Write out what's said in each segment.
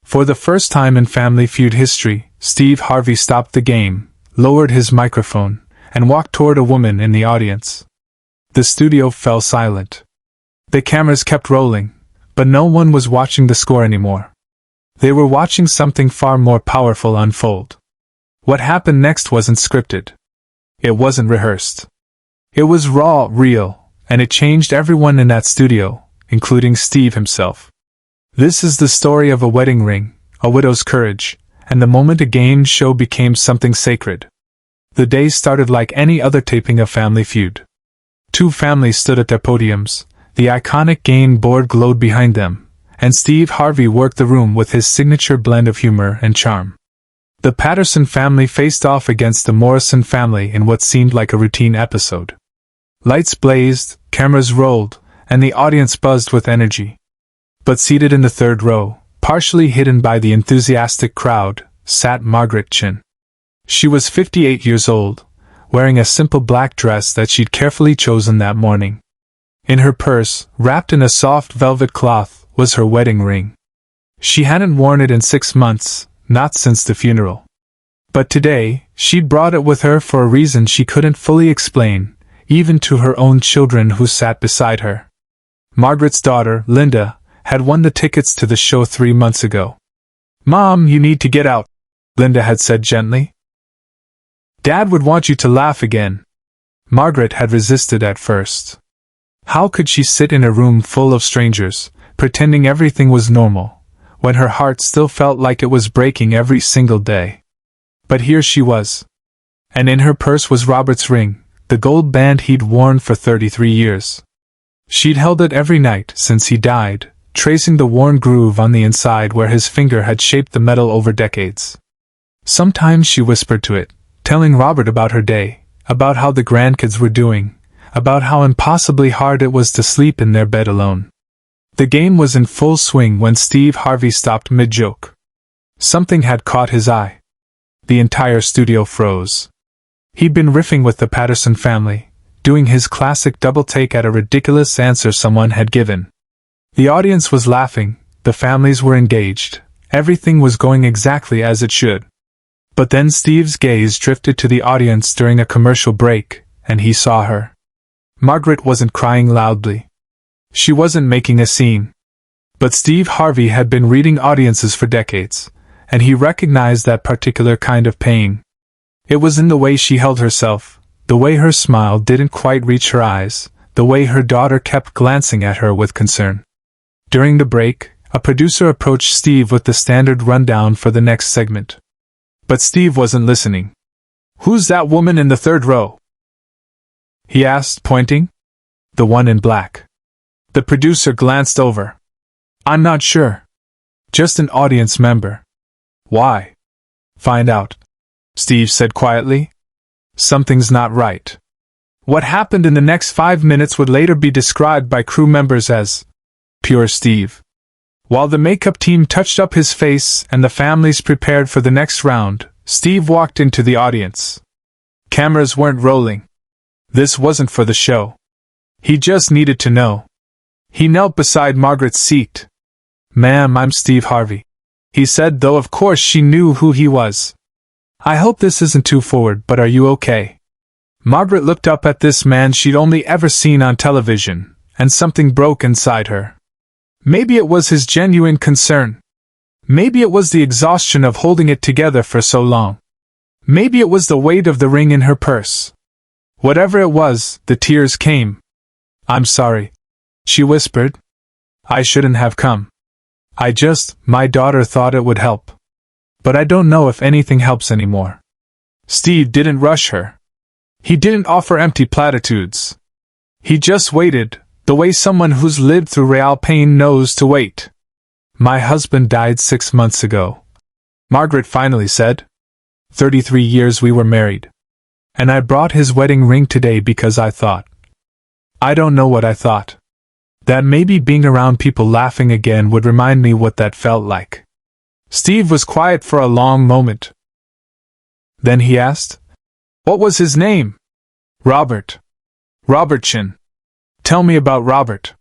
For the first time in Family Feud history, Steve Harvey stopped the game, lowered his microphone, and walked toward a woman in the audience. The studio fell silent. The cameras kept rolling, but no one was watching the score anymore. They were watching something far more powerful unfold. What happened next wasn't scripted. It wasn't rehearsed. It was raw, real, and it changed everyone in that studio, including Steve himself. This is the story of a wedding ring, a widow's courage, and the moment a game show became something sacred. The day started like any other taping of Family Feud. Two families stood at their podiums, the iconic game board glowed behind them, and Steve Harvey worked the room with his signature blend of humor and charm. The Patterson family faced off against the Morrison family in what seemed like a routine episode. Lights blazed, cameras rolled, and the audience buzzed with energy. But seated in the third row, partially hidden by the enthusiastic crowd, sat Margaret Chen. She was 58 years old, wearing a simple black dress that she'd carefully chosen that morning. In her purse, wrapped in a soft velvet cloth, was her wedding ring. She hadn't worn it in 6 months, not since the funeral. But today, she'd brought it with her for a reason she couldn't fully explain, even to her own children who sat beside her. Margaret's daughter, Linda, had won the tickets to the show 3 months ago. "Mom, you need to get out," Linda had said gently. "Dad would want you to laugh again." Margaret had resisted at first. How could she sit in a room full of strangers, pretending everything was normal, when her heart still felt like it was breaking every single day? But here she was. And in her purse was Robert's ring, the gold band he'd worn for 33 years. She'd held it every night since he died, tracing the worn groove on the inside where his finger had shaped the metal over decades. Sometimes she whispered to it, telling Robert about her day, about how the grandkids were doing, about how impossibly hard it was to sleep in their bed alone. The game was in full swing when Steve Harvey stopped mid-joke. Something had caught his eye. The entire studio froze. He'd been riffing with the Patterson family, doing his classic double take at a ridiculous answer someone had given. The audience was laughing, the families were engaged, everything was going exactly as it should. But then Steve's gaze drifted to the audience during a commercial break, and he saw her. Margaret wasn't crying loudly. She wasn't making a scene. But Steve Harvey had been reading audiences for decades, and he recognized that particular kind of pain. It was in the way she held herself, the way her smile didn't quite reach her eyes, the way her daughter kept glancing at her with concern. During the break, a producer approached Steve with the standard rundown for the next segment. But Steve wasn't listening. "Who's that woman in the third row?" he asked, pointing. "The one in black." The producer glanced over. "I'm not sure. Just an audience member." "Why?" "Find out," Steve said quietly. "Something's not right." What happened in the next 5 minutes would later be described by crew members as pure Steve. While the makeup team touched up his face and the families prepared for the next round, Steve walked into the audience. Cameras weren't rolling. This wasn't for the show. He just needed to know. He knelt beside Margaret's seat. "Ma'am, I'm Steve Harvey," he said, though of course she knew who he was. "I hope this isn't too forward, but are you okay?" Margaret looked up at this man she'd only ever seen on television, and something broke inside her. Maybe it was his genuine concern. Maybe it was the exhaustion of holding it together for so long. Maybe it was the weight of the ring in her purse. Whatever it was, the tears came. "I'm sorry," she whispered. "I shouldn't have come. My daughter thought it would help. But I don't know if anything helps anymore." Steve didn't rush her. He didn't offer empty platitudes. He just waited, the way someone who's lived through real pain knows to wait. "My husband died 6 months ago," Margaret finally said. 33 years we were married. And I brought his wedding ring today because I thought. I don't know what I thought. That maybe being around people laughing again would remind me what that felt like." Steve was quiet for a long moment. Then he asked, "What was his name?" "Robert. Robert Chen. Tell me about Robert."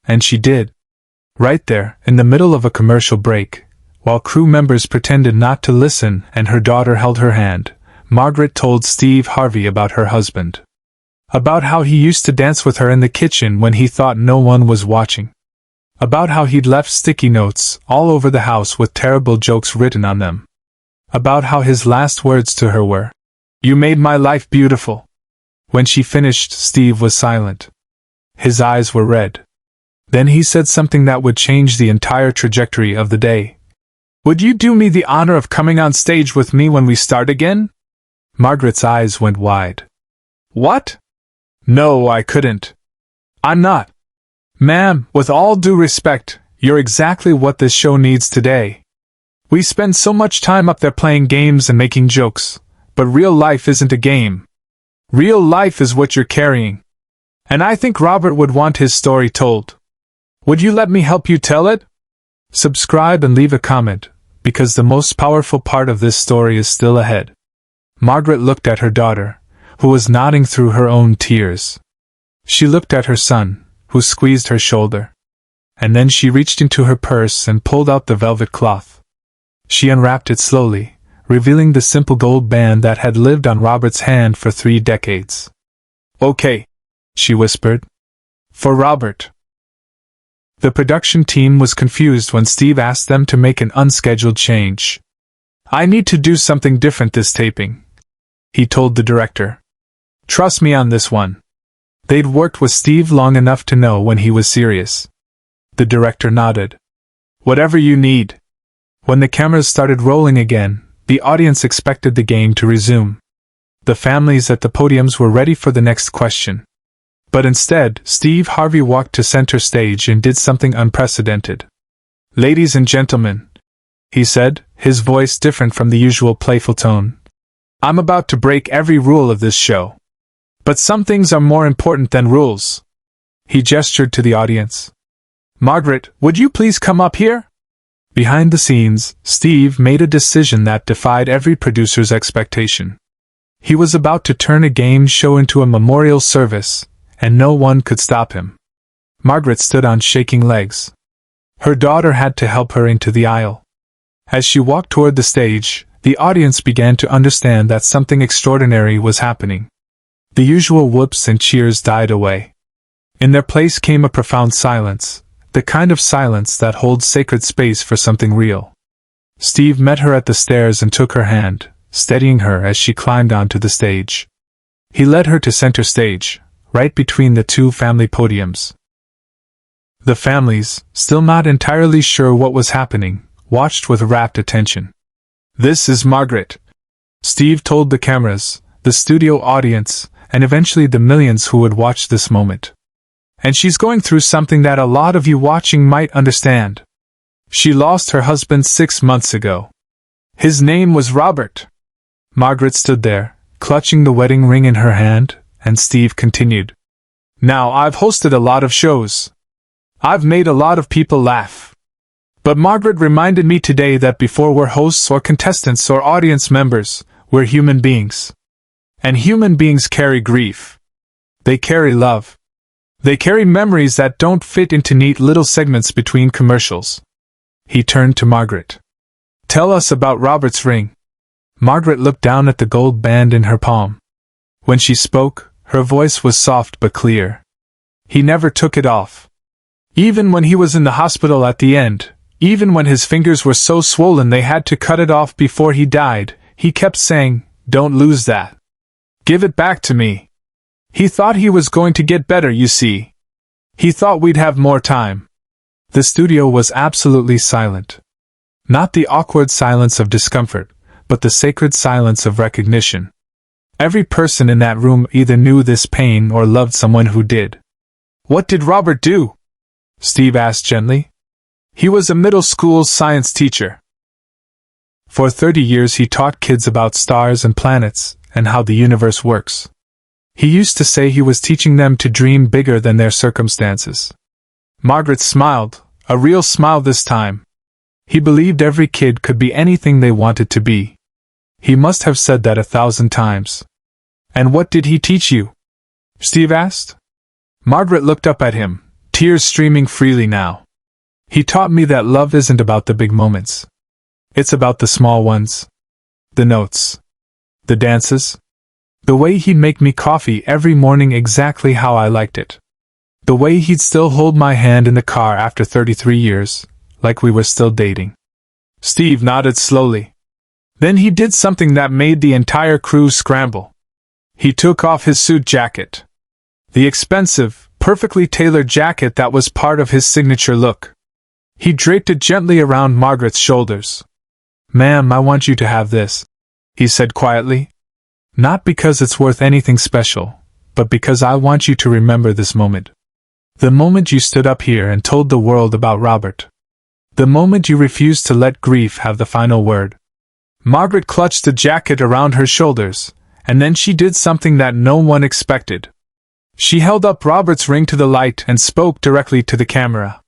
And she did. Right there, in the middle of a commercial break, While crew members pretended not to listen and her daughter held her hand, Margaret told Steve Harvey about her husband. About how he used to dance with her in the kitchen when he thought no one was watching. About how he'd left sticky notes all over the house with terrible jokes written on them. About how his last words to her were, "You made my life beautiful." When she finished, Steve was silent. His eyes were red. Then he said something that would change the entire trajectory of the day. "Would you do me the honor of coming on stage with me when we start again?" Margaret's eyes went wide. "What? No, I couldn't. I'm not. Ma'am, with all due respect, you're exactly what this show needs today. We spend so much time up there playing games and making jokes, but real life isn't a game. Real life is what you're carrying. And I think Robert would want his story told. Would you let me help you tell it?" Subscribe and leave a comment, because the most powerful part of this story is still ahead. Margaret looked at her daughter, who was nodding through her own tears. She looked at her son, who squeezed her shoulder. And then she reached into her purse and pulled out the velvet cloth. She unwrapped it slowly, revealing the simple gold band that had lived on Robert's hand for 3 decades. "Okay," she whispered. "For Robert." The production team was confused when Steve asked them to make an unscheduled change. "I need to do something different this taping," he told the director. "Trust me on this one." They'd worked with Steve long enough to know when he was serious. The director nodded. "Whatever you need." When the cameras started rolling again, the audience expected the game to resume. The families at the podiums were ready for the next question. But instead, Steve Harvey walked to center stage and did something unprecedented. "Ladies and gentlemen," he said, his voice different from the usual playful tone. "I'm about to break every rule of this show. But some things are more important than rules." He gestured to the audience. "Margaret, would you please come up here?" Behind the scenes, Steve made a decision that defied every producer's expectation. He was about to turn a game show into a memorial service, and no one could stop him. Margaret stood on shaking legs. Her daughter had to help her into the aisle. As she walked toward the stage, the audience began to understand that something extraordinary was happening. The usual whoops and cheers died away. In their place came a profound silence, the kind of silence that holds sacred space for something real. Steve met her at the stairs and took her hand, steadying her as she climbed onto the stage. He led her to center stage, right between the 2 family podiums. The families, still not entirely sure what was happening, watched with rapt attention. "This is Margaret," Steve told the cameras, the studio audience, and eventually the millions who would watch this moment. "And she's going through something that a lot of you watching might understand. She lost her husband 6 months ago. His name was Robert." Margaret stood there, clutching the wedding ring in her hand, and Steve continued. "Now, I've hosted a lot of shows. I've made a lot of people laugh. But Margaret reminded me today that before we're hosts or contestants or audience members, we're human beings. And human beings carry grief. They carry love. They carry memories that don't fit into neat little segments between commercials." He turned to Margaret. "Tell us about Robert's ring." Margaret looked down at the gold band in her palm. When she spoke, her voice was soft but clear. "He never took it off. Even when he was in the hospital at the end, even when his fingers were so swollen they had to cut it off before he died, he kept saying, 'Don't lose that. Give it back to me.' He thought he was going to get better, you see. He thought we'd have more time." The studio was absolutely silent. Not the awkward silence of discomfort, but the sacred silence of recognition. Every person in that room either knew this pain or loved someone who did. "What did Robert do?" Steve asked gently. "He was a middle school science teacher. For 30 years he taught kids about stars and planets, and how the universe works. He used to say he was teaching them to dream bigger than their circumstances." Margaret smiled, a real smile this time. "He believed every kid could be anything they wanted to be. He must have said that 1,000 times. And what did he teach you?" Steve asked. Margaret looked up at him, tears streaming freely now. "He taught me that love isn't about the big moments. It's about the small ones. The notes. The dances. The way he'd make me coffee every morning exactly how I liked it. The way he'd still hold my hand in the car after 33 years, like we were still dating. Steve nodded slowly. Then he did something that made the entire crew scramble. He took off his suit jacket. The expensive, perfectly tailored jacket that was part of his signature look. He draped it gently around Margaret's shoulders. "Ma'am, I want you to have this," he said quietly. "Not because it's worth anything special, but because I want you to remember this moment. The moment you stood up here and told the world about Robert. The moment you refused to let grief have the final word." Margaret clutched the jacket around her shoulders, and then she did something that no one expected. She held up Robert's ring to the light and spoke directly to the camera.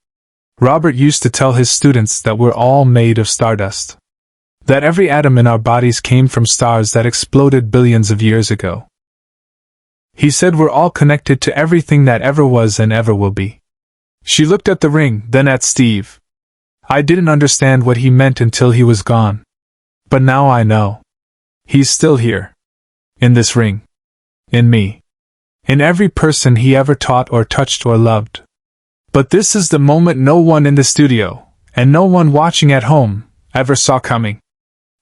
Robert used to tell his students that we're all made of stardust. That every atom in our bodies came from stars that exploded billions of years ago. He said we're all connected to everything that ever was and ever will be. She looked at the ring, then at Steve. I didn't understand what he meant until he was gone. But now I know. He's still here. In this ring. In me. In every person he ever taught or touched or loved. But this is the moment no one in the studio, and no one watching at home, ever saw coming.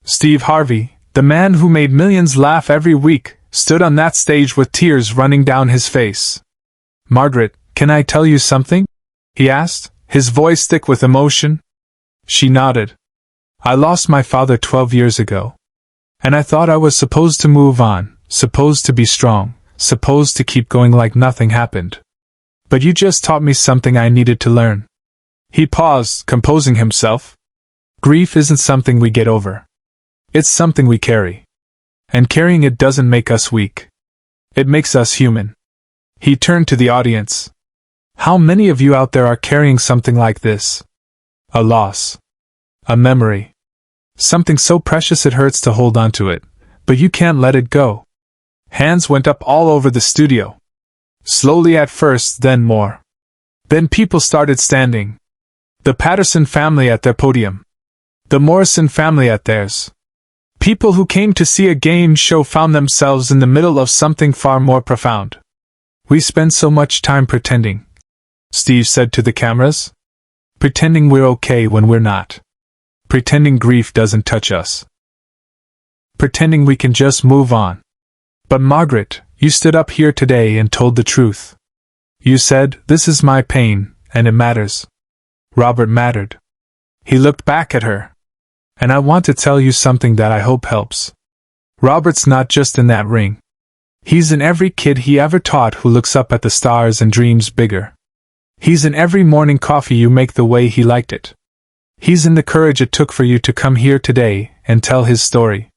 Steve Harvey, the man who made millions laugh every week, stood on that stage with tears running down his face. "Margaret, can I tell you something?" he asked, his voice thick with emotion. She nodded. "I lost my father 12 years ago. And I thought I was supposed to move on, supposed to be strong, supposed to keep going like nothing happened. But you just taught me something I needed to learn." He paused, composing himself. "Grief isn't something we get over. It's something we carry. And carrying it doesn't make us weak. It makes us human." He turned to the audience. "How many of you out there are carrying something like this? A loss. A memory. Something so precious it hurts to hold on to it, but you can't let it go." Hands went up all over the studio. Slowly at first, then more. Then people started standing. The Patterson family at their podium. The Morrison family at theirs. People who came to see a game show found themselves in the middle of something far more profound. "We spend so much time pretending," Steve said to the cameras. "Pretending we're okay when we're not. Pretending grief doesn't touch us. Pretending we can just move on. But Margaret, you stood up here today and told the truth. You said, 'This is my pain, and it matters.' Robert mattered." He looked back at her. "And I want to tell you something that I hope helps. Robert's not just in that ring. He's in every kid he ever taught who looks up at the stars and dreams bigger. He's in every morning coffee you make the way he liked it. He's in the courage it took for you to come here today and tell his story."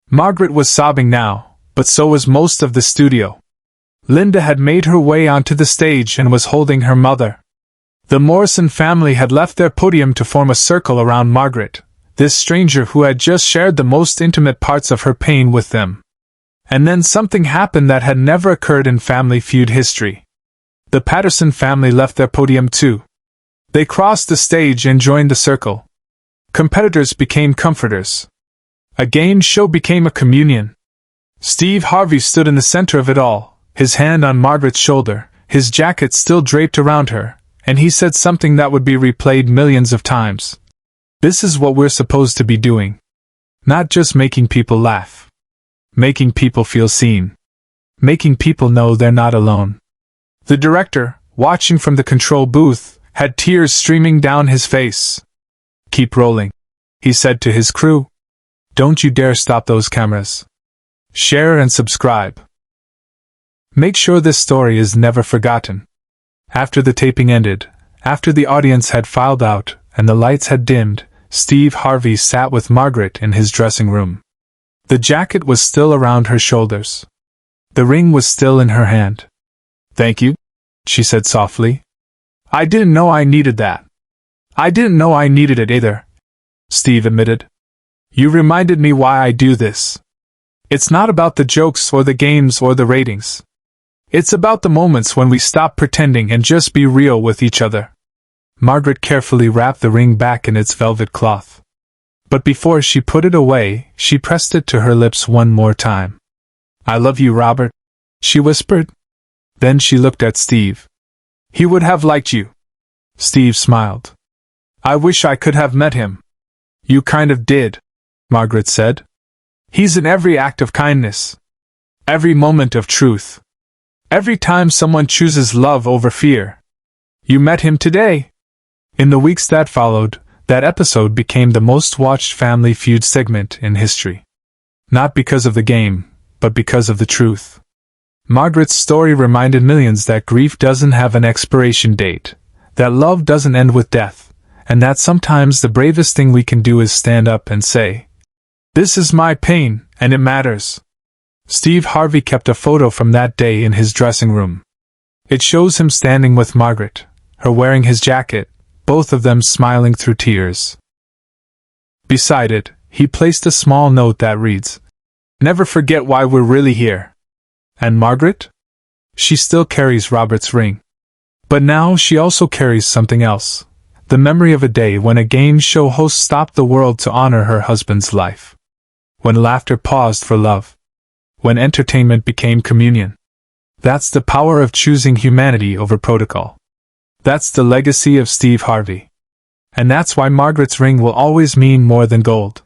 Margaret was sobbing now, but so was most of the studio. Linda had made her way onto the stage and was holding her mother. The Morrison family had left their podium to form a circle around Margaret, this stranger who had just shared the most intimate parts of her pain with them. And then something happened that had never occurred in Family Feud history. The Patterson family left their podium too. They crossed the stage and joined the circle. Competitors became comforters. A game show became a communion. Steve Harvey stood in the center of it all, his hand on Margaret's shoulder, his jacket still draped around her, and he said something that would be replayed millions of times. "This is what we're supposed to be doing. Not just making people laugh. Making people feel seen. Making people know they're not alone." The director, watching from the control booth, had tears streaming down his face. "Keep rolling," he said to his crew. "Don't you dare stop those cameras. Share and subscribe. Make sure this story is never forgotten." After the taping ended, after the audience had filed out and the lights had dimmed, Steve Harvey sat with Margaret in his dressing room. The jacket was still around her shoulders. The ring was still in her hand. "Thank you," she said softly. "I didn't know I needed that." "I didn't know I needed it either," Steve admitted. "You reminded me why I do this. It's not about the jokes or the games or the ratings. It's about the moments when we stop pretending and just be real with each other." Margaret carefully wrapped the ring back in its velvet cloth. But before she put it away, she pressed it to her lips one more time. "I love you, Robert," she whispered. Then she looked at Steve. "He would have liked you." Steve smiled. "I wish I could have met him." "You kind of did," Margaret said. "He's in every act of kindness. Every moment of truth. Every time someone chooses love over fear. You met him today." In the weeks that followed, that episode became the most watched Family Feud segment in history. Not because of the game, but because of the truth. Margaret's story reminded millions that grief doesn't have an expiration date, that love doesn't end with death, and that sometimes the bravest thing we can do is stand up and say, "This is my pain, and it matters." Steve Harvey kept a photo from that day in his dressing room. It shows him standing with Margaret, her wearing his jacket, both of them smiling through tears. Beside it, he placed a small note that reads, "Never forget why we're really here." And Margaret? She still carries Robert's ring. But now she also carries something else. The memory of a day when a game show host stopped the world to honor her husband's life. When laughter paused for love. When entertainment became communion. That's the power of choosing humanity over protocol. That's the legacy of Steve Harvey. And that's why Margaret's ring will always mean more than gold.